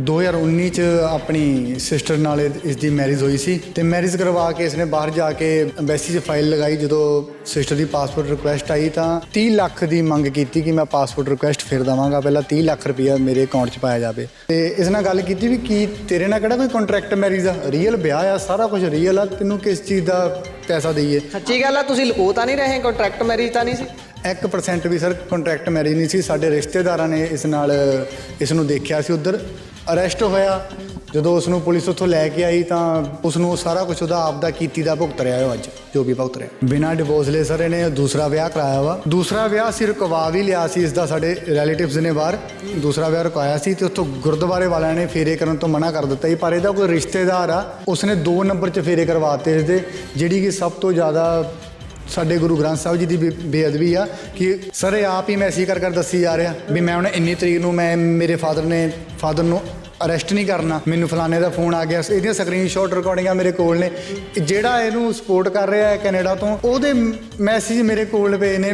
2019 ਚ ਆਪਣੀ ਸਿਸਟਰ ਨਾਲ ਇਸ ਦੀ ਮੈਰਿਜ ਹੋਈ ਸੀ ਤੇ ਮੈਰਿਜ ਕਰਵਾ ਕੇ ਇਸਨੇ ਬਾਹਰ ਜਾ ਕੇ ਐਮਬੈਸੀ 'ਚ ਫਾਈਲ ਲਗਾਈ। ਜਦੋਂ ਸਿਸਟਰ ਦੀ ਪਾਸਪੋਰਟ ਰਿਕੁਐਸਟ ਆਈ ਤਾਂ 30 ਲੱਖ ਦੀ ਮੰਗ ਕੀਤੀ ਕਿ ਮੈਂ ਪਾਸਪੋਰਟ ਰਿਕੁਐਸਟ ਫਿਰ ਦੇਵਾਂਗਾ, ਪਹਿਲਾਂ 30 ਲੱਖ ਰੁਪਈਆ ਮੇਰੇ ਅਕਾਊਂਟ 'ਚ ਪਾਇਆ ਜਾਵੇ। ਤੇ ਇਸ ਨਾਲ ਗੱਲ ਕੀਤੀ ਵੀ ਕੀ ਤੇਰੇ ਨਾਲ ਕਿਹੜਾ ਕੋਈ ਕੰਟਰੈਕਟ ਮੈਰਿਜ ਆ, ਰੀਅਲ ਵਿਆਹ ਆ, ਸਾਰਾ ਕੁਝ ਰੀਅਲ ਆ, ਤੈਨੂੰ ਕਿਸ ਚੀਜ਼ ਦਾ ਪੈਸਾ ਦਈਏ। ਸੱਚੀ ਗੱਲ ਆ, ਤੁਸੀਂ ਲੁਕੋ ਤਾਂ ਨਹੀਂ ਰਹੇ, ਕੰਟਰੈਕਟ ਮੈਰਿਜ ਤਾਂ ਨਹੀਂ ਸੀ? 1% ਵੀ ਸਰ ਕੰਟਰੈਕਟ ਮੈਰਿਜ ਨਹੀਂ ਸੀ। ਸਾਡੇ ਰਿਸ਼ਤੇਦਾਰਾਂ ਨੇ ਇਸ ਨੂੰ ਦੇਖਿਆ ਸੀ। ਉੱਧਰ ਅਰੈਸਟ ਹੋਇਆ। ਜਦੋਂ ਉਸ ਨੂੰ ਪੁਲਿਸ ਉੱਥੋਂ ਲੈ ਕੇ ਆਈ ਤਾਂ ਉਸ ਨੂੰ ਸਾਰਾ ਕੁਝ ਉਹਦਾ ਆਪਦਾ ਕੀਤੀ ਦਾ ਭੁਗਤ ਰਿਹਾ ਉਹ ਅੱਜ ਜੋ ਵੀ ਭੁਗਤ ਰਿਹਾ। ਬਿਨਾਂ ਡਿਵੋਰਸ ਲਏ ਸਰ ਇਹਨੇ ਦੂਸਰਾ ਵਿਆਹ ਕਰਾਇਆ ਵਾ। ਦੂਸਰਾ ਵਿਆਹ ਸੀ ਰੁਕਵਾ ਵੀ ਲਿਆ ਸੀ ਇਸਦਾ, ਸਾਡੇ ਰਿਲੇਟਿਵਸ ਨੇ ਬਾਹਰ ਦੂਸਰਾ ਵਿਆਹ ਰੁਕਵਾਇਆ ਸੀ ਤੇ ਉੱਥੋਂ ਗੁਰਦੁਆਰੇ ਵਾਲਿਆਂ ਨੇ ਫੇਰੇ ਕਰਨ ਤੋਂ ਮਨਾ ਕਰ ਦਿੱਤਾ ਸੀ। ਪਰ ਇਹਦਾ ਕੋਈ ਰਿਸ਼ਤੇਦਾਰ ਆ, ਉਸਨੇ 2 ਨੰਬਰ 'ਚ ਫੇਰੇ ਕਰਵਾਤੇ ਇਸਦੇ, ਜਿਹੜੀ ਕਿ ਸਭ ਤੋਂ ਜ਼ਿਆਦਾ ਸਾਡੇ ਗੁਰੂ ਗ੍ਰੰਥ ਸਾਹਿਬ ਜੀ ਦੀ ਬੇਅਦਬੀ ਆ ਕਿ ਸਰ ਇਹ ਆਪ ਹੀ ਮੈਸੇਜ ਕਰ ਦੱਸੀ ਜਾ ਰਿਹਾ ਵੀ ਮੈਂ ਹੁਣ ਇੰਨੀ ਤਰੀਕ ਨੂੰ ਮੈਂ ਮੇਰੇ ਫਾਦਰ ਨੂੰ ਅਰੈਸਟ ਨਹੀਂ ਕਰਨਾ, ਮੈਨੂੰ ਫਲਾਣੇ ਦਾ ਫੋਨ ਆ ਗਿਆ। ਇਹਦੀਆਂ ਸਕਰੀਨਸ਼ਾਟ ਰਿਕਾਰਡਿੰਗਾਂ ਮੇਰੇ ਕੋਲ ਨੇ। ਜਿਹੜਾ ਇਹਨੂੰ ਸਪੋਰਟ ਕਰ ਰਿਹਾ ਹੈ ਕੈਨੇਡਾ ਤੋਂ, ਉਹਦੇ ਮੈਸੇਜ ਮੇਰੇ ਕੋਲ ਪਏ ਨੇ।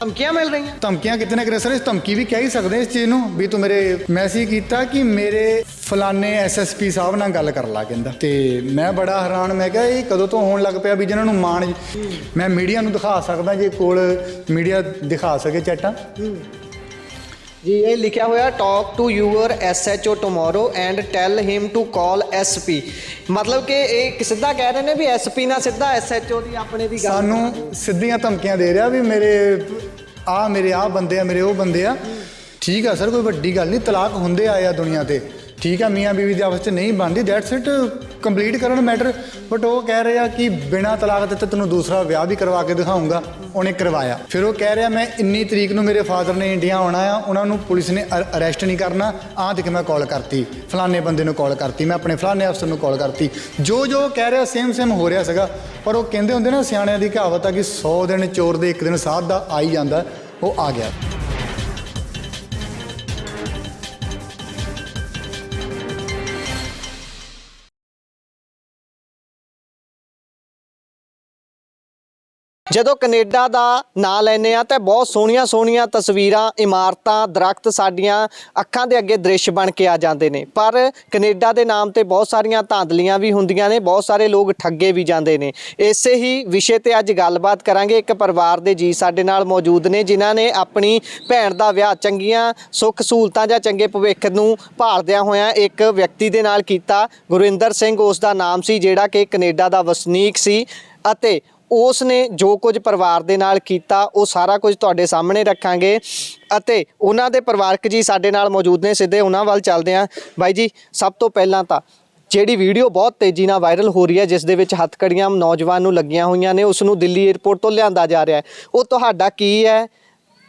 ਧਮਕੀਆਂ ਮਿਲ ਰਹੀਆਂ? ਧਮਕੀਆਂ ਕਿਤੇ ਨਾ ਕਿਤੇ ਸਰ ਇਸ ਧਮਕੀ ਵੀ ਕਹਿ ਹੀ ਸਕਦੇ ਇਸ ਚੀਜ਼ ਨੂੰ ਵੀ ਤੂੰ ਮੇਰੇ ਮੈਸੇਜ ਕੀਤਾ ਕਿ ਮੇਰੇ ਫਲਾਣੇ SSP ਸਾਹਿਬ ਨਾਲ ਗੱਲ ਕਰ ਲਾ ਕਹਿੰਦਾ। ਤੇ ਮੈਂ ਬੜਾ ਹੈਰਾਨ, ਮੈਂ ਕਿਹਾ ਇਹ ਕਦੋਂ ਤੋਂ ਹੋਣ ਲੱਗ ਪਿਆ ਵੀ ਜਿਹਨਾਂ ਨੂੰ ਮਾਣ ਮੈਂ ਮੀਡੀਆ ਨੂੰ ਦਿਖਾ ਸਕਦਾ, ਜੇ ਕੋਲ ਮੀਡੀਆ ਦਿਖਾ ਸਕੇ ਚੈਟਾਂ। ਜੀ ਇਹ ਲਿਖਿਆ ਹੋਇਆ talk to your SHO tomorrow and tell him to call SP। ਮਤਲਬ ਕਿ ਇਹ ਸਿੱਧਾ ਕਹਿ ਰਹੇ ਨੇ ਵੀ SP ਨਾਲ ਸਿੱਧਾ SHO ਦੀ ਆਪਣੇ ਦੀ ਗੱਲ ਸਾਨੂੰ ਸਿੱਧੀਆਂ ਧਮਕੀਆਂ ਦੇ ਰਿਹਾ ਵੀ ਮੇਰੇ ਆਹ ਬੰਦੇ ਆ, ਮੇਰੇ ਉਹ ਬੰਦੇ ਆ। ਠੀਕ ਆ ਸਰ, ਕੋਈ ਵੱਡੀ ਗੱਲ ਨਹੀਂ, ਤਲਾਕ ਹੁੰਦੇ ਆਏ ਆ ਦੁਨੀਆ ਤੇ। ਠੀਕ ਆ, ਮੀਆਂ ਬੀਵੀ ਦੀ ਆਪਸ 'ਚ ਨਹੀਂ ਬਣਦੀ, ਦੈਟਸ ਇਟ, ਕੰਪਲੀਟ ਕਰਨ ਮੈਟਰ। ਬਟ ਉਹ ਕਹਿ ਰਿਹਾ ਕਿ ਬਿਨਾਂ ਤਲਾਕ ਦਿੱਤੇ ਤੈਨੂੰ ਦੂਸਰਾ ਵਿਆਹ ਵੀ ਕਰਵਾ ਕੇ ਦਿਖਾਊਂਗਾ। ਉਹਨੇ ਕਰਵਾਇਆ। ਫਿਰ ਉਹ ਕਹਿ ਰਿਹਾ ਮੈਂ ਇੰਨੀ ਤਰੀਕ ਨੂੰ ਮੇਰੇ ਫਾਦਰ ਨੇ ਇੰਡੀਆ ਆਉਣਾ ਆ, ਉਹਨਾਂ ਨੂੰ ਪੁਲਿਸ ਨੇ ਅਰੈਸਟ ਨਹੀਂ ਕਰਨਾ। ਦੇਖ ਮੈਂ ਕਾਲ ਕਰਤੀ, ਫਲਾਣੇ ਬੰਦੇ ਨੂੰ ਕਾਲ ਕਰਤੀ, ਮੈਂ ਆਪਣੇ ਫਲਾਣੇ ਅਫਸਰ ਨੂੰ ਕਾਲ ਕਰਤੀ। ਜੋ ਕਹਿ ਰਿਹਾ ਸੇਮ ਹੋ ਰਿਹਾ ਸੀਗਾ। ਪਰ ਉਹ ਕਹਿੰਦੇ ਹੁੰਦੇ ਨਾ ਸਿਆਣਿਆਂ ਦੀ ਕਹਾਵਤ ਆ ਕਿ 100 ਦਿਨ ਚੋਰ ਦੇ 1 ਦਿਨ ਸਾਧ ਦਾ ਆ ਹੀ ਜਾਂਦਾ। ਉਹ ਆ ਗਿਆ। ਜਦੋਂ ਕੈਨੇਡਾ ਦਾ ਨਾਂ ਲੈਂਦੇ ਆ ਤਾਂ ਬਹੁਤ ਸੋਹਣੀਆਂ ਤਸਵੀਰਾਂ, ਇਮਾਰਤਾਂ, ਦਰਖਤ ਸਾਡੀਆਂ ਅੱਖਾਂ ਦੇ ਅੱਗੇ ਦ੍ਰਿਸ਼ ਬਣ ਕੇ ਆ ਜਾਂਦੇ ਨੇ। ਪਰ ਕੈਨੇਡਾ ਦੇ ਨਾਮ ਤੇ ਬਹੁਤ ਸਾਰੀਆਂ ਧਾਂਦਲੀਆਂ ਵੀ ਹੁੰਦੀਆਂ ਨੇ, ਬਹੁਤ ਸਾਰੇ ਲੋਕ ਠੱਗੇ ਵੀ ਜਾਂਦੇ ਨੇ। ਇਸੇ ਹੀ ਵਿਸ਼ੇ ਤੇ ਅੱਜ ਗੱਲਬਾਤ ਕਰਾਂਗੇ। ਇੱਕ ਪਰਿਵਾਰ ਦੇ ਜੀ ਸਾਡੇ ਨਾਲ ਮੌਜੂਦ ਨੇ ਜਿਨ੍ਹਾਂ ਨੇ ਆਪਣੀ ਭੈਣ ਦਾ ਵਿਆਹ ਚੰਗੀਆਂ ਸੁੱਖ ਸਹੂਲਤਾਂ ਜਾਂ ਚੰਗੇ ਭਵਿੱਖ ਨੂੰ ਭਾਲਦਿਆਂ ਹੋਇਆਂ ਇੱਕ ਵਿਅਕਤੀ ਦੇ ਨਾਲ ਕੀਤਾ। ਗੁਰਿੰਦਰ ਸਿੰਘ ਉਸ ਦਾ ਨਾਮ ਸੀ, ਜਿਹੜਾ ਕਿ ਕੈਨੇਡਾ ਦਾ ਵਸਨੀਕ ਸੀ ਅਤੇ ਉਸ ਨੇ ਜੋ ਕੁਝ ਪਰਿਵਾਰ ਦੇ ਨਾਲ ਕੀਤਾ ਉਹ ਸਾਰਾ ਕੁਝ ਤੁਹਾਡੇ ਸਾਹਮਣੇ ਰੱਖਾਂਗੇ। ਅਤੇ ਉਹਨਾਂ ਦੇ ਪਰਿਵਾਰਕ ਜੀ ਸਾਡੇ ਨਾਲ ਮੌਜੂਦ ਨੇ, ਸਿੱਧੇ ਉਹਨਾਂ ਵੱਲ ਚੱਲਦੇ ਹਾਂ। ਬਾਈ ਜੀ, ਸਭ ਤੋਂ ਪਹਿਲਾਂ ਤਾਂ ਜਿਹੜੀ ਵੀਡੀਓ ਬਹੁਤ ਤੇਜ਼ੀ ਨਾਲ ਵਾਇਰਲ ਹੋ ਰਹੀ ਹੈ, ਜਿਸ ਦੇ ਵਿੱਚ ਹੱਥਕੜੀਆਂ ਨੌਜਵਾਨ ਨੂੰ ਲੱਗੀਆਂ ਹੋਈਆਂ ਨੇ, ਉਸ ਨੂੰ ਦਿੱਲੀ ਏਅਰਪੋਰਟ ਤੋਂ ਲਿਆਂਦਾ ਜਾ ਰਿਹਾ ਹੈ, ਉਹ ਤੁਹਾਡਾ ਕੀ ਹੈ,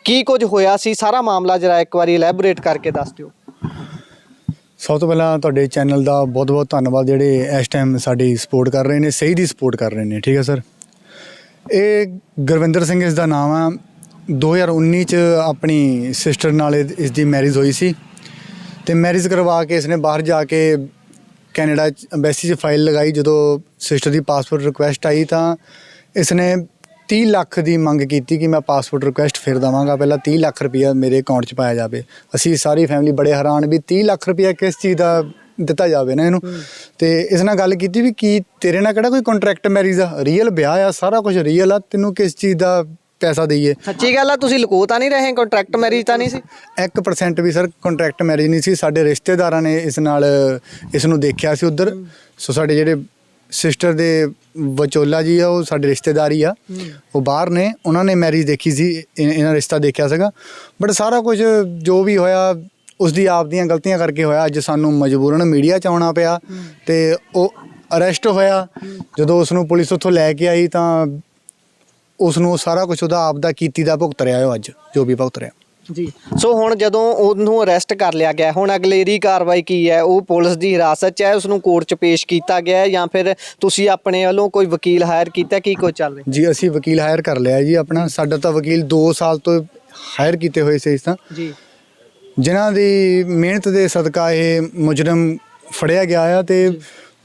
ਕੀ ਕੁਝ ਹੋਇਆ ਸੀ, ਸਾਰਾ ਮਾਮਲਾ ਜਰਾ ਇੱਕ ਵਾਰੀ ਇਲੈਬੋਰੇਟ ਕਰਕੇ ਦੱਸ ਦਿਓ। ਸਭ ਤੋਂ ਪਹਿਲਾਂ ਤੁਹਾਡੇ ਚੈਨਲ ਦਾ ਬਹੁਤ ਧੰਨਵਾਦ, ਜਿਹੜੇ ਇਸ ਟਾਈਮ ਸਾਡੀ ਸਪੋਰਟ ਕਰ ਰਹੇ ਨੇ, ਸਹੀ ਦੀ ਸਪੋਰਟ ਕਰ ਰਹੇ ਨੇ। ਠੀਕ ਹੈ ਸਰ। ਇਹ ਗੁਰਵਿੰਦਰ ਸਿੰਘ ਇਸ ਦਾ ਨਾਮ ਆ। 2019 ਚ ਆਪਣੀ ਸਿਸਟਰ ਨਾਲ ਇਸ ਦੀ ਮੈਰਿਜ ਹੋਈ ਸੀ ਤੇ ਮੈਰਿਜ ਕਰਵਾ ਕੇ ਇਸਨੇ ਬਾਹਰ ਜਾ ਕੇ ਕੈਨੇਡਾ ਐਮਬੈਸੀ 'ਚ ਫਾਈਲ ਲਗਾਈ। ਜਦੋਂ ਸਿਸਟਰ ਦੀ ਪਾਸਪੋਰਟ ਰਿਕੁਐਸਟ ਆਈ ਤਾਂ ਇਸਨੇ 30 ਲੱਖ ਦੀ ਮੰਗ ਕੀਤੀ ਕਿ ਮੈਂ ਪਾਸਪੋਰਟ ਰਿਕੁਐਸਟ ਫਿਰ ਦੇਵਾਂਗਾ, ਪਹਿਲਾਂ 30 ਲੱਖ ਰੁਪਈਆ ਮੇਰੇ ਅਕਾਊਂਟ 'ਚ ਪਾਇਆ ਜਾਵੇ। ਅਸੀਂ ਸਾਰੀ ਫੈਮਿਲੀ ਬੜੇ ਹੈਰਾਨ ਵੀ 30 ਲੱਖ ਰੁਪਈਆ ਕਿਸ ਚੀਜ਼ ਦਾ ਦਿੱਤਾ ਜਾਵੇ ਨਾ ਇਹਨੂੰ। ਤੇ ਇਸ ਨਾਲ ਗੱਲ ਕੀਤੀ ਵੀ ਕੀ ਤੇਰੇ ਨਾਲ ਕਿਹੜਾ ਕੋਈ ਕੰਟਰੈਕਟ ਮੈਰਿਜ ਆ, ਰੀਅਲ ਵਿਆਹ ਆ, ਸਾਰਾ ਕੁਝ ਰੀਅਲ ਆ, ਤੈਨੂੰ ਕਿਸ ਚੀਜ਼ ਦਾ ਪੈਸਾ ਦਈਏ। ਸੱਚੀ ਗੱਲ ਆ, ਤੁਸੀਂ ਲੁਕੋ ਤਾਂ ਨਹੀਂ ਰਹੇ, ਕੰਟਰੈਕਟ ਮੈਰਿਜ ਤਾਂ ਨਹੀਂ ਸੀ? 1% ਵੀ ਸਰ ਕੰਟਰੈਕਟ ਮੈਰਿਜ ਨਹੀਂ ਸੀ। ਸਾਡੇ ਰਿਸ਼ਤੇਦਾਰਾਂ ਨੇ ਇਸ ਨੂੰ ਦੇਖਿਆ ਸੀ ਉੱਧਰ। ਸੋ ਸਾਡੇ ਜਿਹੜੇ ਸਿਸਟਰ ਦੇ ਵਿਚੋਲਾ ਜੀ ਆ, ਉਹ ਸਾਡੇ ਰਿਸ਼ਤੇਦਾਰ ਹੀ ਆ, ਉਹ ਬਾਹਰ ਨੇ, ਉਹਨਾਂ ਨੇ ਮੈਰਿਜ ਦੇਖੀ ਸੀ, ਇਹਨਾਂ ਰਿਸ਼ਤਾ ਦੇਖਿਆ ਸੀਗਾ। ਬਟ ਸਾਰਾ ਕੁਝ ਜੋ ਵੀ ਹੋਇਆ ਉਸਦੀ ਆਪ ਦੀਆਂ ਗਲਤੀਆਂ ਕਰਕੇ ਹੋਇਆ। ਅੱਜ ਸਾਨੂੰ ਮਜਬੂਰਨ ਮੀਡੀਆ 'ਚ ਆਉਣਾ ਪਿਆ ਤੇ ਉਹ ਅਰੈਸਟ ਹੋਇਆ। ਜਦੋਂ ਉਸ ਨੂੰ ਪੁਲਿਸ ਉੱਥੋਂ ਲੈ ਕੇ ਆਈ ਤਾਂ ਉਸ ਨੂੰ ਸਾਰਾ ਕੁਝ ਉਹਦਾ ਆਪ ਦਾ ਕੀਤੀ ਦਾ ਭੁਗਤ ਰਿਹਾ ਉਹ ਅੱਜ ਜੋ ਵੀ ਭੁਗਤ ਰਿਹਾ ਜੀ। ਸੋ ਹੁਣ ਜਦੋਂ ਉਹਨੂੰ ਅਰੈਸਟ ਕਰ ਲਿਆ ਗਿਆ, ਹੁਣ ਅਗਲੇਰੀ ਕਾਰਵਾਈ ਕੀ ਹੈ? ਉਹ ਪੁਲਿਸ ਦੀ ਹਿਰਾਸਤ 'ਚ ਹੈ, ਉਸਨੂੰ ਕੋਰਟ 'ਚ ਪੇਸ਼ ਕੀਤਾ ਗਿਆ ਜਾਂ ਫਿਰ ਤੁਸੀਂ ਆਪਣੇ ਵੱਲੋਂ ਕੋਈ ਵਕੀਲ ਹਾਇਰ ਕੀਤਾ? ਕੀ ਕੁਝ ਚੱਲ ਰਿਹਾ ਜੀ? ਅਸੀਂ ਵਕੀਲ ਹਾਇਰ ਕਰ ਲਿਆ ਜੀ ਆਪਣਾ। ਸਾਡਾ ਤਾਂ ਵਕੀਲ 2 ਸਾਲ ਤੋਂ ਹਾਇਰ ਕੀਤੇ ਹੋਏ ਸੀ ਇਸ ਤਾਂ ਜੀ, ਜਿਨ੍ਹਾਂ ਦੀ ਮਿਹਨਤ ਦੇ ਸਦਕਾ ਇਹ ਮੁਜਰਮ ਫੜਿਆ ਗਿਆ ਆ। ਤੇ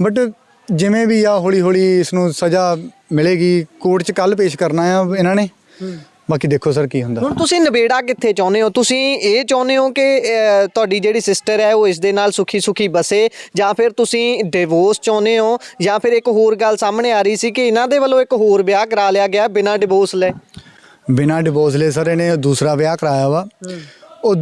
ਬਟ ਜਿਵੇਂ ਵੀ ਆ ਹੌਲੀ ਇਸ ਨੂੰ ਸਜ਼ਾ ਮਿਲੇਗੀ। ਕੋਰਟ 'ਚ ਕੱਲ੍ਹ ਪੇਸ਼ ਕਰਨਾ ਆ ਇਹਨਾਂ ਨੇ ਬਾਕੀ ਦੇਖੋ ਸਰ ਕੀ ਹੁੰਦਾ। ਹੁਣ ਤੁਸੀਂ ਨਿਬੇੜਾ ਕਿੱਥੇ ਚਾਹੁੰਦੇ ਹੋ? ਤੁਸੀਂ ਇਹ ਚਾਹੁੰਦੇ ਹੋ ਕਿ ਤੁਹਾਡੀ ਜਿਹੜੀ ਸਿਸਟਰ ਹੈ ਉਹ ਇਸ ਦੇ ਨਾਲ ਸੁਖੀ ਬਸੇ, ਜਾਂ ਫਿਰ ਤੁਸੀਂ ਡਿਵੋਰਸ ਚਾਹੁੰਦੇ ਹੋ, ਜਾਂ ਫਿਰ ਇੱਕ ਹੋਰ ਗੱਲ ਸਾਹਮਣੇ ਆ ਰਹੀ ਸੀ ਕਿ ਇਹਨਾਂ ਦੇ ਵੱਲੋਂ ਇੱਕ ਹੋਰ ਵਿਆਹ ਕਰਾ ਲਿਆ ਗਿਆ ਬਿਨਾਂ ਡਿਵੋਰਸ ਲੈ? ਬਿਨਾਂ ਡਿਵੋਰਸ ਲਏ ਸਰ ਇਹਨੇ ਦੂਸਰਾ ਵਿਆਹ ਕਰਾਇਆ ਵਾ। ਉਹ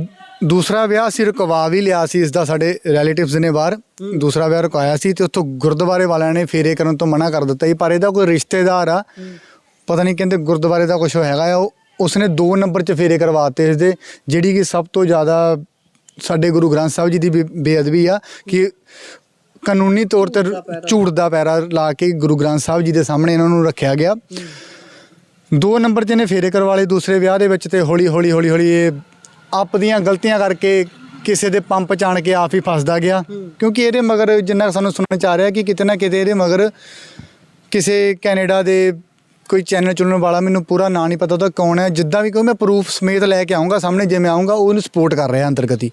ਦੂਸਰਾ ਵਿਆਹ ਅਸੀਂ ਰੁਕਵਾ ਵੀ ਲਿਆ ਸੀ, ਇਸਦਾ ਸਾਡੇ ਰਿਲੇਟਿਵਸ ਨੇ ਬਾਹਰ ਦੂਸਰਾ ਵਿਆਹ ਰੁਕਵਾਇਆ ਸੀ ਤੇ ਉੱਥੋਂ ਗੁਰਦੁਆਰੇ ਵਾਲਿਆਂ ਨੇ ਫੇਰੇ ਕਰਨ ਤੋਂ ਮਨਾ ਕਰ ਦਿੱਤਾ ਸੀ। ਪਰ ਇਹਦਾ ਕੋਈ ਰਿਸ਼ਤੇਦਾਰ ਆ, ਪਤਾ ਨਹੀਂ ਕਹਿੰਦੇ ਗੁਰਦੁਆਰੇ ਦਾ ਕੁਝ ਹੈਗਾ ਆ, ਉਸਨੇ 2 ਨੰਬਰ 'ਚ ਫੇਰੇ ਕਰਵਾਤੇ ਇਸਦੇ, ਜਿਹੜੀ ਕਿ ਸਭ ਤੋਂ ਜ਼ਿਆਦਾ ਸਾਡੇ ਗੁਰੂ ਗ੍ਰੰਥ ਸਾਹਿਬ ਜੀ ਦੀ ਬੇਅਦਬੀ ਆ ਕਿ ਕਾਨੂੰਨੀ ਤੌਰ ਤੇ ਝੂਠ ਦਾ ਪੈਰਾ ਲਾ ਕੇ ਗੁਰੂ ਗ੍ਰੰਥ ਸਾਹਿਬ ਜੀ ਦੇ ਸਾਹਮਣੇ ਇਹਨਾਂ ਨੂੰ ਰੱਖਿਆ ਗਿਆ। 2 ਨੰਬਰ 'ਚ ਇਹਨੇ ਫੇਰੇ ਕਰਵਾ ਲਏ ਦੂਸਰੇ ਵਿਆਹ ਦੇ ਵਿੱਚ, ਤੇ ਹੌਲੀ ਇਹ ਆਪ ਦੀਆਂ ਗਲਤੀਆਂ ਕਰਕੇ ਕਿਸੇ ਦੇ ਪੰਪ 'ਚ ਆਣ ਕੇ ਆਪ ਹੀ ਫਸਦਾ ਗਿਆ। ਕਿਉਂਕਿ ਇਹਦੇ ਮਗਰ ਜਿੰਨਾ ਸਾਨੂੰ ਸੁਣਨ 'ਚ ਆ ਰਿਹਾ ਕਿ ਕਿਤੇ ਨਾ ਕਿਤੇ ਇਹਦੇ ਮਗਰ ਕਿਸੇ ਕੈਨੇਡਾ ਦੇ ਕੋਈ ਚੈਨਲ ਚੁਣਨ ਵਾਲਾ, ਮੈਨੂੰ ਪੂਰਾ ਨਾਂ ਨਹੀਂ ਪਤਾ ਉਹਦਾ ਕੌਣ ਹੈ, ਜਿੱਦਾਂ ਵੀ ਕੋਈ ਮੈਂ ਪ੍ਰੂਫ ਸਮੇਤ ਲੈ ਕੇ ਆਉਂਗਾ ਸਾਹਮਣੇ, ਜਿਵੇਂ ਆਉਂਗਾ ਉਹਨੂੰ ਸਪੋਰਟ ਕਰ ਰਿਹਾ ਅੰਤਰਗਤੀ।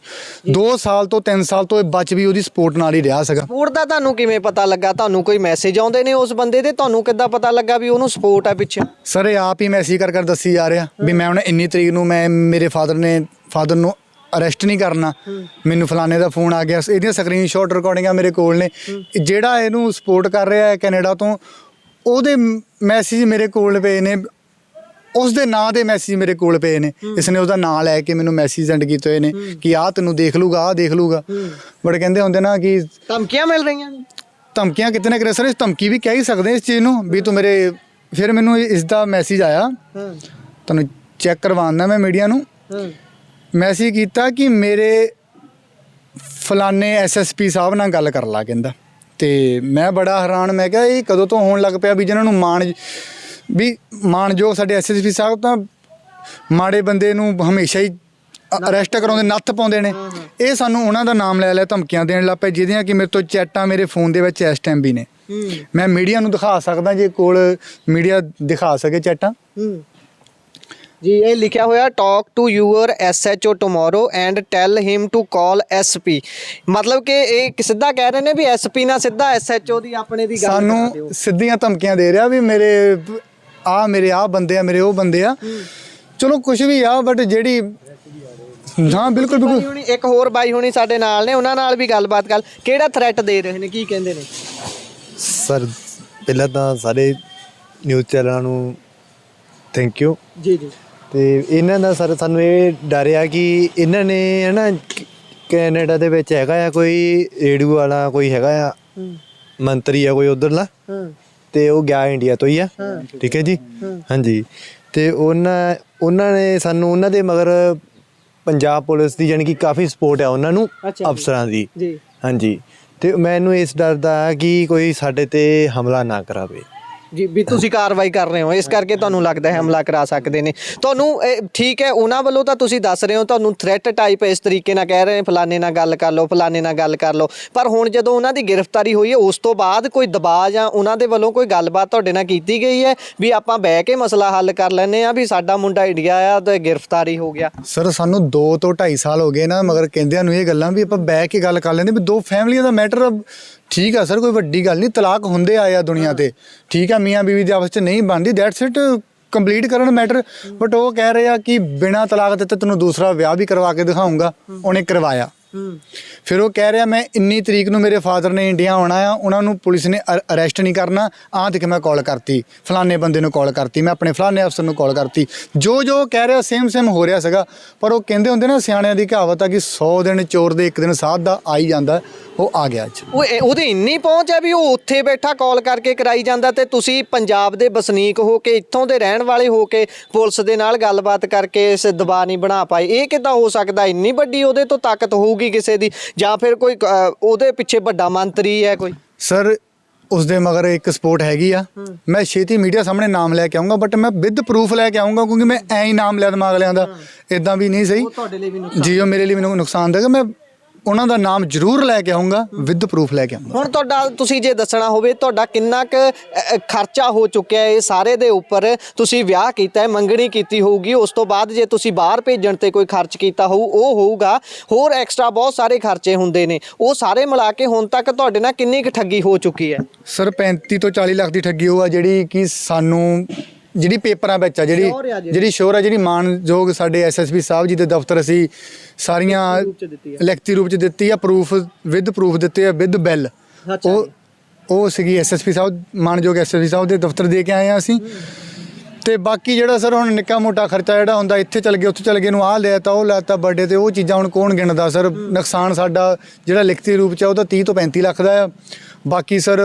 2 ਸਾਲ ਤੋਂ 3 ਸਾਲ ਤੋਂ ਇਹ ਬਚ ਵੀ ਉਹਦੀ ਸਪੋਰਟ ਨਾਲ ਹੀ ਰਿਹਾ ਸੀਗਾ। ਸਪੋਰਟ ਦਾ ਤੁਹਾਨੂੰ ਕਿਵੇਂ ਪਤਾ ਲੱਗਾ? ਤੁਹਾਨੂੰ ਕੋਈ ਮੈਸੇਜ ਆਉਂਦੇ ਨੇ ਉਸ ਬੰਦੇ ਦੇ? ਤੁਹਾਨੂੰ ਕਿੱਦਾਂ ਪਤਾ ਲੱਗਾ ਵੀ ਉਹਨੂੰ ਸਪੋਰਟ ਹੈ ਪਿੱਛੇ? ਸਰ ਇਹ ਆਪ ਹੀ ਮੈਸੇਜ ਕਰ ਦੱਸੀ ਜਾ ਰਿਹਾ ਵੀ ਮੈਂ ਹੁਣ ਇੰਨੀ ਤਰੀਕ ਨੂੰ ਮੇਰੇ ਫਾਦਰ ਨੂੰ ਅਰੈਸਟ ਨਹੀਂ ਕਰਨਾ, ਮੈਨੂੰ ਫਲਾਣੇ ਦਾ ਫੋਨ ਆ ਗਿਆ। ਇਹਦੀਆਂ ਸਕਰੀਨਸ਼ਾਟ ਰਿਕਾਰਡਿੰਗਾਂ ਮੇਰੇ ਕੋਲ ਨੇ। ਜਿਹੜਾ ਇਹਨੂੰ ਸਪੋਰਟ ਕਰ ਰਿਹਾ ਹੈ ਕੈਨੇਡਾ ਤੋਂ, ਉਹਦੇ ਮੈਸੇਜ ਮੇਰੇ ਕੋਲ ਪਏ ਨੇ, ਉਸ ਦੇ ਨਾਂ ਦੇ ਮੈਸੇਜ ਮੇਰੇ ਕੋਲ ਪਏ ਨੇ। ਇਸਨੇ ਉਹਦਾ ਨਾਂ ਲੈ ਕੇ ਮੈਨੂੰ ਮੈਸੇਜ ਸੈਂਡ ਕੀਤੇ ਹੋਏ ਨੇ ਕਿ ਆਹ ਤੈਨੂੰ ਦੇਖ ਲੂਗਾ, ਆਹ ਦੇਖ ਲੂਗਾ। ਬਟ ਕਹਿੰਦੇ ਹੁੰਦੇ ਨਾ ਕਿ ਧਮਕੀਆਂ ਮਿਲ ਰਹੀਆਂ ਨੇ। ਧਮਕੀਆਂ ਕਿਤੇ ਨਾ ਕਿਤੇ ਸਰ, ਇਸ ਧਮਕੀ ਵੀ ਕਹਿ ਹੀ ਸਕਦੇ ਇਸ ਚੀਜ਼ ਨੂੰ ਵੀ ਤੂੰ ਮੇਰੇ। ਫਿਰ ਮੈਨੂੰ ਇਸ ਦਾ ਮੈਸੇਜ ਆਇਆ, ਤੁਹਾਨੂੰ ਚੈੱਕ ਕਰਵਾਉਣਾ ਮੈਂ ਮੀਡੀਆ ਨੂੰ। ਮੈਸੇਜ ਕੀਤਾ ਕਿ ਮੇਰੇ ਫਲਾਣੇ SSP ਸਾਹਿਬ ਨਾਲ ਗੱਲ ਕਰ ਲਾ, ਕਹਿੰਦਾ। ਤੇ ਮੈਂ ਬੜਾ ਹੈਰਾਨ, ਮੈਂ ਕਿਹਾ ਇਹ ਕਦੋਂ ਤੋਂ ਹੋਣ ਲੱਗ ਪਿਆ ਵੀ ਜਿਹਨਾਂ ਨੂੰ ਮਾਣਯੋਗ ਸਾਡੇ SSP ਸਾਹਿਬ ਤਾਂ ਮਾੜੇ ਬੰਦੇ ਨੂੰ ਹਮੇਸ਼ਾ ਹੀ ਅਰੈਸਟ ਕਰਾਉਂਦੇ, ਨੱਥ ਪਾਉਂਦੇ ਨੇ। ਇਹ ਸਾਨੂੰ ਉਹਨਾਂ ਦਾ ਨਾਮ ਲੈ ਧਮਕੀਆਂ ਦੇਣ ਲੱਗ ਪਏ, ਜਿਹਦੀਆਂ ਕਿ ਮੇਰੇ ਤੋਂ ਚੈਟਾਂ ਮੇਰੇ ਫੋਨ ਦੇ ਵਿੱਚ ਇਸ ਟਾਈਮ ਵੀ ਨੇ। ਮੈਂ ਮੀਡੀਆ ਨੂੰ ਦਿਖਾ ਸਕਦਾ, ਜੇ ਕੋਲ ਮੀਡੀਆ ਦਿਖਾ ਸਕੇ ਚੈਟਾਂ। ਜੀ ਇਹ ਲਿਖਿਆ ਹੋਇਆ, talk to your SHO tomorrow and tell him to call SP। ਮਤਲਬ ਕਿ ਇਹ ਸਿੱਧਾ ਕਹਿ ਰਹੇ ਨੇ ਵੀ SP ਨਾਲ ਸਿੱਧਾ SHO ਦੀ ਆਪਣੇ ਦੀ ਗੱਲ ਸਾਨੂੰ ਸਿੱਧੀਆਂ ਧਮਕੀਆਂ ਦੇ ਰਿਹਾ ਵੀ ਮੇਰੇ ਆਹ ਬੰਦੇ ਆ, ਮੇਰੇ ਉਹ ਬੰਦੇ ਆ। ਚਲੋ ਕੁਝ ਵੀ ਆ, ਬਟ ਜਿਹੜੀ ਹਾਂ ਬਿਲਕੁਲ ਇੱਕ ਹੋਰ ਬਾਈ ਹੁਣੀ ਸਾਡੇ ਨਾਲ ਨੇ, ਉਹਨਾਂ ਨਾਲ ਵੀ ਗੱਲਬਾਤ ਕਰ। ਕਿਹੜਾ ਥ੍ਰੈਟ ਦੇ ਰਹੇ ਨੇ, ਕੀ ਕਹਿੰਦੇ ਨੇ? ਸਰ ਪਹਿਲਾਂ ਤਾਂ ਸਾਰੇ ਨਿਊਜ਼ ਚੈਨਲਾਂ ਨੂੰ ਥੈਂਕ ਯੂ ਜੀ। ਤੇ ਇਹਨਾਂ ਦਾ ਸਰ ਸਾਨੂੰ ਇਹ ਡਰ ਆ ਕਿ ਇਹਨਾਂ ਨੇ ਹੈ ਨਾ ਕੈਨੇਡਾ ਦੇ ਵਿੱਚ ਹੈਗਾ ਆ ਕੋਈ ਰੇਡੀਓ ਵਾਲਾ, ਕੋਈ ਹੈਗਾ ਆ ਮੰਤਰੀ ਆ ਕੋਈ ਉੱਧਰਲਾ, ਤੇ ਉਹ ਗਿਆ ਇੰਡੀਆ ਤੋਂ ਹੀ ਆ, ਠੀਕ ਹੈ ਜੀ। ਹਾਂਜੀ, ਤੇ ਉਹਨਾਂ ਨੇ ਸਾਨੂੰ ਉਹਨਾਂ ਦੇ ਮਗਰ ਪੰਜਾਬ ਪੁਲਿਸ ਦੀ ਜਾਣੀ ਕਿ ਕਾਫੀ ਸਪੋਰਟ ਆ ਉਹਨਾਂ ਨੂੰ, ਅਫਸਰਾਂ ਦੀ। ਹਾਂਜੀ, ਤੇ ਮੈਨੂੰ ਇਸ ਡਰ ਦਾ ਕਿ ਕੋਈ ਸਾਡੇ ਤੇ ਹਮਲਾ ਨਾ ਕਰਾਵੇ ਜੀ, ਵੀ ਤੁਸੀਂ ਕਾਰਵਾਈ ਕਰ ਰਹੇ ਹੋ, ਇਸ ਕਰਕੇ ਤੁਹਾਨੂੰ ਲੱਗਦਾ ਹੈ ਹਮਲਾ ਕਰਾ ਸਕਦੇ ਨੇ ਤੁਹਾਨੂੰ। ਠੀਕ ਹੈ, ਉਹਨਾਂ ਵੱਲੋਂ ਤਾਂ ਤੁਸੀਂ ਦੱਸ ਰਹੇ ਹੋ ਤੁਹਾਨੂੰ ਥ੍ਰੈਟ ਟਾਈਪ ਇਸ ਤਰੀਕੇ ਨਾਲ ਕਹਿ ਰਹੇ ਨੇ, ਫਲਾਣੇ ਨਾਲ ਗੱਲ ਕਰ ਲਓ, ਫਲਾਣੇ ਨਾਲ ਗੱਲ ਕਰ ਲਓ। ਪਰ ਹੁਣ ਜਦੋਂ ਉਹਨਾਂ ਦੀ ਗ੍ਰਿਫਤਾਰੀ ਹੋਈ ਹੈ, ਉਸ ਤੋਂ ਬਾਅਦ ਕੋਈ ਦਬਾਅ ਜਾਂ ਉਹਨਾਂ ਦੇ ਵੱਲੋਂ ਕੋਈ ਗੱਲਬਾਤ ਤੁਹਾਡੇ ਨਾਲ ਕੀਤੀ ਗਈ ਹੈ ਵੀ ਆਪਾਂ ਬਹਿ ਕੇ ਮਸਲਾ ਹੱਲ ਕਰ ਲੈਂਦੇ ਆ, ਵੀ ਸਾਡਾ ਮੁੰਡਾ ਇੰਡੀਆ ਆ ਤੇ ਗ੍ਰਿਫਤਾਰੀ ਹੋ ਗਿਆ? ਸਰ ਸਾਨੂੰ 2 ਤੋਂ 2.5 ਸਾਲ ਹੋ ਗਏ ਨਾ, ਮਗਰ ਕਹਿੰਦਿਆਂ ਨੂੰ ਇਹ ਗੱਲਾਂ ਵੀ ਆਪਾਂ ਬਹਿ ਕੇ ਗੱਲ ਕਰ ਲੈਂਦੇ ਵੀ 2 ਫੈਮਲੀਆਂ ਦਾ ਮੈਟਰ। ਠੀਕ ਆ ਸਰ, ਕੋਈ ਵੱਡੀ ਗੱਲ ਨਹੀਂ, ਤਲਾਕ ਹੁੰਦੇ ਆਏ ਆ ਦੁਨੀਆ ਤੇ। ਠੀਕ ਆ, ਮੀਆਂ ਬੀਵੀ ਦੀ ਆਪਸ 'ਚ ਨਹੀਂ ਬਣਦੀ, ਦੈਟਸ ਇਟ, ਕੰਪਲੀਟ ਕਰਨ ਮੈਟਰ। ਬਟ ਉਹ ਕਹਿ ਰਹੇ ਆ ਕਿ ਬਿਨਾਂ ਤਲਾਕ ਦਿੱਤੇ ਤੈਨੂੰ ਦੂਸਰਾ ਵਿਆਹ ਵੀ ਕਰਵਾ ਕੇ ਦਿਖਾਊਂਗਾ। ਉਹਨੇ ਕਰਵਾਇਆ। ਫਿਰ ਉਹ ਕਹਿ ਰਿਹਾ ਮੈਂ ਇੰਨੀ ਤਰੀਕ ਨੂੰ ਮੇਰੇ ਫਾਦਰ ਨੇ ਇੰਡੀਆ ਆਉਣਾ ਆ, ਉਹਨਾਂ ਨੂੰ ਪੁਲਿਸ ਨੇ ਅਰੈਸਟ ਨਹੀਂ ਕਰਨਾ। ਦੇਖ ਮੈਂ ਕਾਲ ਕਰਤੀ, ਫਲਾਣੇ ਬੰਦੇ ਨੂੰ ਕਾਲ ਕਰਤੀ, ਮੈਂ ਆਪਣੇ ਫਲਾਣੇ ਅਫਸਰ ਨੂੰ ਕਾਲ ਕਰਤੀ। ਜੋ ਕਹਿ ਰਿਹਾ ਸੇਮ ਹੋ ਰਿਹਾ ਸੀਗਾ। ਪਰ ਉਹ ਕਹਿੰਦੇ ਹੁੰਦੇ ਨਾ ਸਿਆਣਿਆਂ ਦੀ ਕਹਾਵਤ ਆ ਕਿ 100 ਦਿਨ ਚੋਰ ਦੇ 1 ਦਿਨ ਸਾਧ ਦਾ ਆ ਹੀ ਜਾਂਦਾ। ਉਹ ਆ ਗਿਆ ਅੱਜ। ਉਹਦੇ ਇੰਨੀ ਪਹੁੰਚ ਹੈ ਵੀ ਉਹ ਉੱਥੇ ਬੈਠਾ ਕਾਲ ਕਰਕੇ ਕਰਾਈ ਜਾਂਦਾ, ਤੇ ਤੁਸੀਂ ਪੰਜਾਬ ਦੇ ਵਸਨੀਕ ਹੋ ਕੇ, ਇੱਥੋਂ ਦੇ ਰਹਿਣ ਵਾਲੇ ਹੋ ਕੇ ਪੁਲਿਸ ਦੇ ਨਾਲ ਗੱਲਬਾਤ ਕਰਕੇ ਇਸ ਦਬਾਅ ਨਹੀਂ ਬਣਾ ਪਾਏ। ਇਹ ਕਿੱਦਾਂ ਹੋ ਸਕਦਾ? ਇੰਨੀ ਵੱਡੀ ਉਹਦੇ ਤੋਂ ਤਾਕਤ ਹੋਊਗੀ ਕਿਸੇ ਦੀ, ਜਾਂ ਫਿਰ ਕੋਈ ਉਹਦੇ ਪਿੱਛੇ ਵੱਡਾ ਮੰਤਰੀ ਹੈ ਕੋਈ? ਸਰ ਉਸਦੇ ਮਗਰ ਇੱਕ ਸਪੋਰਟ ਹੈਗੀ ਆ। ਮੈਂ ਛੇਤੀ ਮੀਡੀਆ ਸਾਹਮਣੇ ਨਾਮ ਲੈ ਕੇ ਆਉਂਗਾ, ਬਟ ਮੈਂ ਵਿਦ ਪ੍ਰੂਫ ਲੈ ਕੇ ਆਉਂਗਾ, ਕਿਉਂਕਿ ਮੈਂ ਐਂ ਹੀ ਨਾਮ ਲਿਆ ਦਿਮਾਗ ਲਿਆਂਦਾ ਇਦਾਂ ਵੀ ਨਹੀਂ ਸਹੀ ਜੀ। ਉਹ ਮੇਰੇ ਲਈ ਮੈਨੂੰ ਨੁਕਸਾਨ ਦੇਗਾ। ਮੈਂ ਉਹਨਾਂ ਦਾ ਨਾਮ ਜ਼ਰੂਰ ਲੈ ਕੇ ਆਉਂਗਾ, ਵਿਦ ਪ੍ਰੂਫ ਲੈ ਕੇ ਆਉਂਗਾ। ਹੁਣ ਤੁਹਾਡਾ ਤੁਸੀਂ ਜੇ ਦੱਸਣਾ ਹੋਵੇ ਤੁਹਾਡਾ ਕਿੰਨਾ ਕੁ ਖਰਚਾ ਹੋ ਚੁੱਕਿਆ ਇਹ ਸਾਰੇ ਦੇ ਉੱਪਰ? ਤੁਸੀਂ ਵਿਆਹ ਕੀਤਾ ਹੈ, ਮੰਗਣੀ ਕੀਤੀ ਹੋਊਗੀ, ਉਸ ਤੋਂ ਬਾਅਦ ਜੇ ਤੁਸੀਂ ਬਾਹਰ ਭੇਜਣ ਤੇ ਕੋਈ ਖਰਚ ਕੀਤਾ ਹੋਊ ਉਹ ਹੋਊਗਾ, ਹੋਰ ਐਕਸਟਰਾ ਬਹੁਤ ਸਾਰੇ ਖਰਚੇ ਹੁੰਦੇ ਨੇ। ਉਹ ਸਾਰੇ ਮਿਲਾ ਕੇ ਹੁਣ ਤੱਕ ਤੁਹਾਡੇ ਨਾਲ ਕਿੰਨੀ ਕੁ ਠੱਗੀ ਹੋ ਚੁੱਕੀ ਹੈ? ਸਰ 35 ਤੋਂ 40 ਲੱਖ ਦੀ ਠੱਗੀ ਉਹ ਆ ਜਿਹੜੀ ਕਿ ਸਾਨੂੰ ਜਿਹੜੀ ਪੇਪਰਾਂ ਵਿੱਚ ਆ ਸ਼ੋਰ ਆ ਜਿਹੜੀ ਸ਼ੋਰ ਆ ਜਿਹੜੀ ਮਾਨਯੋਗ ਸਾਡੇ ਐਸਐਸਪੀ ਸਾਹਿਬ ਜੀ ਦੇ ਦਫ਼ਤਰ ਅਸੀਂ ਸਾਰੀਆਂ ਲਿਖਤੀ ਰੂਪ ਚ ਦਿੱਤੀ ਆ, ਪ੍ਰੂਫ ਵਿਦ ਪ੍ਰੂਫ ਦਿੱਤੇ ਆ ਵਿਦ ਬਿੱਲ। ਉਹ ਸੀਗੀ ਐਸਐਸਪੀ ਸਾਹਿਬ, ਮਾਨਯੋਗ ਐਸਐਸਪੀ ਸਾਹਿਬ ਦੇ ਦਫ਼ਤਰ ਦੇ ਕੇ ਆਏ ਆ ਅਸੀਂ। ਤੇ ਬਾਕੀ ਜਿਹੜਾ ਸਰ ਹੁਣ ਨਿੱਕਾ ਮੋਟਾ ਖਰਚਾ ਜਿਹੜਾ ਹੁੰਦਾ, ਇੱਥੇ ਚਲ ਗਏ ਉੱਥੇ ਚਲ ਗਏ ਨੂੰ ਆਹ ਲਿਆ ਤਾਂ ਉਹ ਲਿਆਤਾ ਬਰਥਡੇ ਤੇ, ਉਹ ਚੀਜ਼ਾਂ ਹੁਣ ਕੌਣ ਗਿਣਦਾ ਸਰ। ਨੁਕਸਾਨ ਸਾਡਾ ਜਿਹੜਾ ਲਿਖਤੀ ਰੂਪ ਚ ਆ ਉਹਦਾ 30 ਤੋਂ 35 ਲੱਖ ਦਾ ਆ। ਬਾਕੀ ਸਰ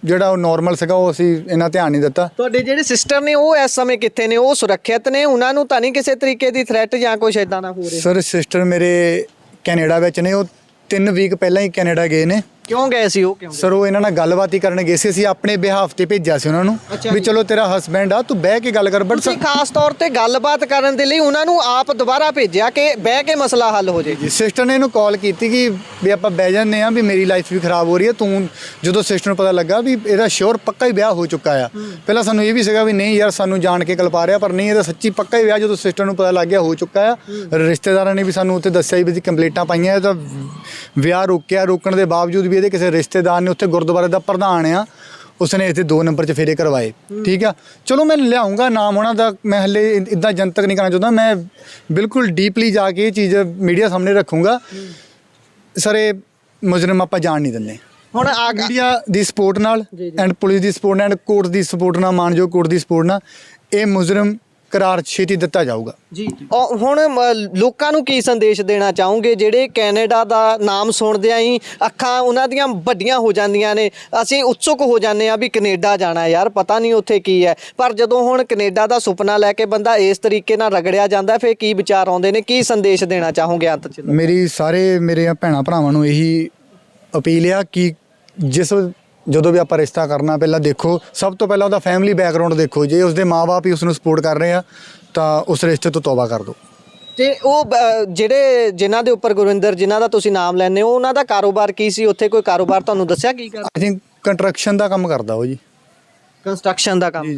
ਜਿਹੜਾ ਉਹ ਨਾਰਮਲ ਸੀਗਾ ਉਹ ਅਸੀਂ ਇੰਨਾ ਧਿਆਨ ਨਹੀਂ ਦਿੱਤਾ। ਤੁਹਾਡੇ ਜਿਹੜੇ ਸਿਸਟਰ ਨੇ ਉਹ ਇਸ ਸਮੇਂ ਕਿੱਥੇ ਨੇ? ਉਹ ਸੁਰੱਖਿਅਤ ਨੇ? ਉਹਨਾਂ ਨੂੰ ਤਾਂ ਨਹੀਂ ਕਿਸੇ ਤਰੀਕੇ ਦੀ ਥ੍ਰੈਟ ਜਾਂ ਕੁਝ ਇਦਾਂ ਦਾ ਹੋ ਰਿਹਾ? ਸਰ ਸਿਸਟਰ ਮੇਰੇ ਕੈਨੇਡਾ ਵਿੱਚ ਨੇ, ਉਹ 3 ਵੀਕ ਪਹਿਲਾਂ ਹੀ ਕੈਨੇਡਾ ਗਏ ਨੇ। ਕਿਉਂ ਗਏ ਸੀ ਉਹ? ਕਿਉਂ ਸਰ ਉਹ ਇਹਨਾਂ ਨਾਲ ਗੱਲਬਾਤ ਹੀ ਕਰਨ ਗਏ ਸੀ, ਅਸੀਂ ਆਪਣੇ ਬਿਹਾਫ ਤੇ ਭੇਜਿਆ ਸੀ ਉਹਨਾਂ ਨੂੰ ਵੀ ਚਲੋ ਤੇਰਾ ਹਸਬੈਂਡ ਆ, ਤੂੰ ਬਹਿ ਕੇ ਗੱਲ ਕਰ। ਬਟ ਤੁਸੀਂ ਖਾਸ ਤੌਰ ਤੇ ਗੱਲਬਾਤ ਕਰਨ ਦੇ ਲਈ ਉਹਨਾਂ ਨੂੰ ਆਪ ਦੁਬਾਰਾ ਭੇਜਿਆ ਕਿ ਬਹਿ ਕੇ ਮਸਲਾ ਹੱਲ ਹੋ ਜੇ? ਸਿਸਟਰ ਨੇ ਇਹਨੂੰ ਕਾਲ ਕੀਤੀ ਕਿ ਵੀ ਆਪਾਂ ਬਹਿ ਜਾਂਦੇ ਆ, ਵੀ ਮੇਰੀ ਲਾਈਫ ਵੀ ਖਰਾਬ ਹੋ ਰਹੀ ਹੈ। ਤੂੰ ਜਦੋਂ ਸਿਸਟਰ ਨੂੰ ਪਤਾ ਲੱਗਾ ਵੀ ਇਹਦਾ ਸ਼ੋਰ ਪੱਕਾ ਹੀ ਵਿਆਹ ਹੋ ਚੁੱਕਾ ਆ, ਪਹਿਲਾਂ ਸਾਨੂੰ ਇਹ ਵੀ ਸੀਗਾ ਵੀ ਨਹੀਂ ਯਾਰ ਸਾਨੂੰ ਜਾਣ ਕੇ ਕਲਪਾ ਰਿਹਾ, ਪਰ ਨਹੀਂ ਇਹਦਾ ਸੱਚੀ ਪੱਕਾ ਹੀ ਵਿਆਹ ਜਦੋਂ ਸਿਸਟਰ ਨੂੰ ਪਤਾ ਲੱਗ ਗਿਆ ਹੋ ਚੁੱਕਾ ਆ। ਰਿਸ਼ਤੇਦਾਰਾਂ ਨੇ ਵੀ ਸਾਨੂੰ ਉੱਥੇ ਦੱਸਿਆ ਵੀ ਅਸੀਂ ਕੰਪਲੇਂਟਾਂ ਪਾਈਆਂ, ਤਾਂ ਵਿਆਹ ਰੋਕਣ ਦੇ ਬਾਵਜੂਦ ਵੀ ਇਹਦੇ ਕਿਸੇ ਰਿਸ਼ਤੇਦਾਰ ਨੇ, ਉੱਥੇ ਗੁਰਦੁਆਰੇ ਦਾ ਪ੍ਰਧਾਨ ਆ, ਉਸਨੇ ਇੱਥੇ 2 ਨੰਬਰ 'ਚ ਫੇਰੇ ਕਰਵਾਏ। ਠੀਕ ਆ, ਚਲੋ ਮੈਂ ਲਿਆਉਂਗਾ ਨਾਮ ਉਹਨਾਂ ਦਾ, ਮੈਂ ਹਲੇ ਇੱਦਾਂ ਜਨਤਕ ਨਹੀਂ ਕਰਨਾ ਚਾਹੁੰਦਾ, ਮੈਂ ਬਿਲਕੁਲ ਡੀਪਲੀ ਜਾ ਕੇ ਇਹ ਚੀਜ਼ ਮੀਡੀਆ ਸਾਹਮਣੇ ਰੱਖੂੰਗਾ। ਸਰ ਇਹ ਮੁਜਰਮ ਆਪਾਂ ਜਾਣ ਨਹੀਂ ਦਿੰਦੇ। ਹੁਣ ਮੀਡੀਆ ਦੀ ਸਪੋਰਟ ਨਾਲ ਐਂਡ ਪੁਲਿਸ ਦੀ ਸਪੋਰਟ ਨਾਲ ਐਂਡ ਕੋਰਟ ਦੀ ਸਪੋਰਟ ਨਾਲ, ਮਾਨਯੋਗ ਕੋਰਟ ਦੀ ਸਪੋਰਟ ਨਾਲ ਇਹ ਮੁਜਰਮ ਕਰਾਰ ਛੇਤੀ ਦਿੱਤਾ ਜਾਊਗਾ ਜੀ। ਹੁਣ ਲੋਕਾਂ ਨੂੰ ਕੀ ਸੰਦੇਸ਼ ਦੇਣਾ ਚਾਹੋਗੇ ਜਿਹੜੇ ਕੈਨੇਡਾ ਦਾ ਨਾਮ ਸੁਣਦਿਆਂ ਹੀ ਅੱਖਾਂ ਉਹਨਾਂ ਦੀਆਂ ਵੱਡੀਆਂ ਹੋ ਜਾਂਦੀਆਂ ਨੇ? ਅਸੀਂ ਉਤਸੁਕ ਹੋ ਜਾਂਦੇ ਆ ਵੀ ਕੈਨੇਡਾ ਜਾਣਾ ਯਾਰ, ਪਤਾ ਨਹੀਂ ਉੱਥੇ ਕੀ ਹੈ, ਪਰ ਜਦੋਂ ਹੁਣ ਕੈਨੇਡਾ ਦਾ ਸੁਪਨਾ ਲੈ ਕੇ ਬੰਦਾ ਇਸ ਤਰੀਕੇ ਨਾਲ ਰਗੜਿਆ ਜਾਂਦਾ ਫਿਰ ਕੀ ਵਿਚਾਰ ਆਉਂਦੇ ਨੇ? ਕੀ ਸੰਦੇਸ਼ ਦੇਣਾ ਚਾਹੋਗੇ ਅੰਤ 'ਚ? ਮੇਰੀ ਸਾਰੇ ਮੇਰੇ ਭੈਣਾਂ ਭਰਾਵਾਂ ਨੂੰ ਇਹੀ ਅਪੀਲ ਆ ਕਿ ਜਦੋਂ ਵੀ ਆਪਾਂ ਰਿਸ਼ਤਾ ਕਰਨਾ, ਪਹਿਲਾਂ ਦੇਖੋ, ਸਭ ਤੋਂ ਪਹਿਲਾਂ ਉਹਦਾ ਫੈਮਿਲੀ ਬੈਕਗਰਾਉਂਡ ਦੇਖੋ। ਜੇ ਉਸਦੇ ਮਾਪੇ ਹੀ ਉਸਨੂੰ ਸਪੋਰਟ ਕਰ ਰਹੇ ਆ ਤਾਂ ਉਸ ਰਿਸ਼ਤੇ ਤੋਂ ਤੌਬਾ ਕਰ ਦਿਓ। ਤੇ ਉਹ ਜਿਹੜੇ ਜਿਨ੍ਹਾਂ ਦੇ ਉੱਪਰ ਗੁਰਵਿੰਦਰ ਜਿਨ੍ਹਾਂ ਦਾ ਤੁਸੀਂ ਨਾਮ ਲੈਂਦੇ ਹੋ, ਉਹਨਾਂ ਦਾ ਕਾਰੋਬਾਰ ਕੀ ਸੀ? ਉੱਥੇ ਕੋਈ ਕਾਰੋਬਾਰ ਤੁਹਾਨੂੰ ਦੱਸਿਆ ਕੀ ਕਰਦਾ? ਆਈ ਥਿੰਕ ਕੰਸਟਰਕਸ਼ਨ ਦਾ ਕੰਮ ਕਰਦਾ ਉਹ ਜੀ। ਕੰਸਟਰਕਸ਼ਨ ਦਾ ਕੰਮ?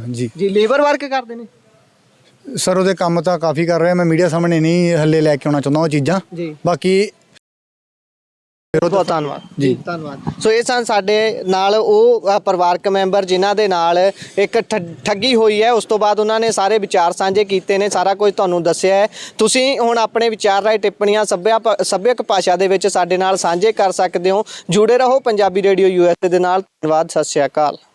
ਜੀ ਜੀ। ਲੇਬਰ ਵਰਕ ਕਰਦੇ ਨੇ ਸਰ? ਉਹਦੇ ਕੰਮ ਤਾਂ ਕਾਫੀ ਕਰ ਰਿਹਾ, ਮੈਂ ਮੀਡੀਆ ਸਾਹਮਣੇ ਨਹੀਂ ਹੱਲੇ ਲੈ ਕੇ ਆਉਣਾ ਚਾਹੁੰਦਾ ਉਹ ਚੀਜ਼ਾਂ। ਬਾਕੀ ਬਹੁਤ ਧੰਨਵਾਦ ਜੀ, ਧੰਨਵਾਦ। ਸੋ ਇਹ ਸਨ ਸਾਡੇ ਨਾਲ ਉਹ ਪਰਿਵਾਰਕ ਮੈਂਬਰ ਜਿਨ੍ਹਾਂ ਦੇ ਨਾਲ ਇੱਕ ਠੱਗੀ ਹੋਈ ਹੈ। ਉਸ ਤੋਂ ਬਾਅਦ ਉਹਨਾਂ ਨੇ ਸਾਰੇ ਵਿਚਾਰ ਸਾਂਝੇ ਕੀਤੇ ਨੇ, ਸਾਰਾ ਕੁਝ ਤੁਹਾਨੂੰ ਦੱਸਿਆ ਹੈ। ਤੁਸੀਂ ਹੁਣ ਆਪਣੇ ਵਿਚਾਰ ਰਾਏ ਟਿੱਪਣੀਆਂ ਸੱਭਿਅਕ ਭਾਸ਼ਾ ਦੇ ਵਿੱਚ ਸਾਡੇ ਨਾਲ ਸਾਂਝੇ ਕਰ ਸਕਦੇ ਹੋ। ਜੁੜੇ ਰਹੋ ਪੰਜਾਬੀ ਰੇਡੀਓ USA ਦੇ ਨਾਲ। ਧੰਨਵਾਦ, ਸਤਿ ਸ਼੍ਰੀ ਅਕਾਲ।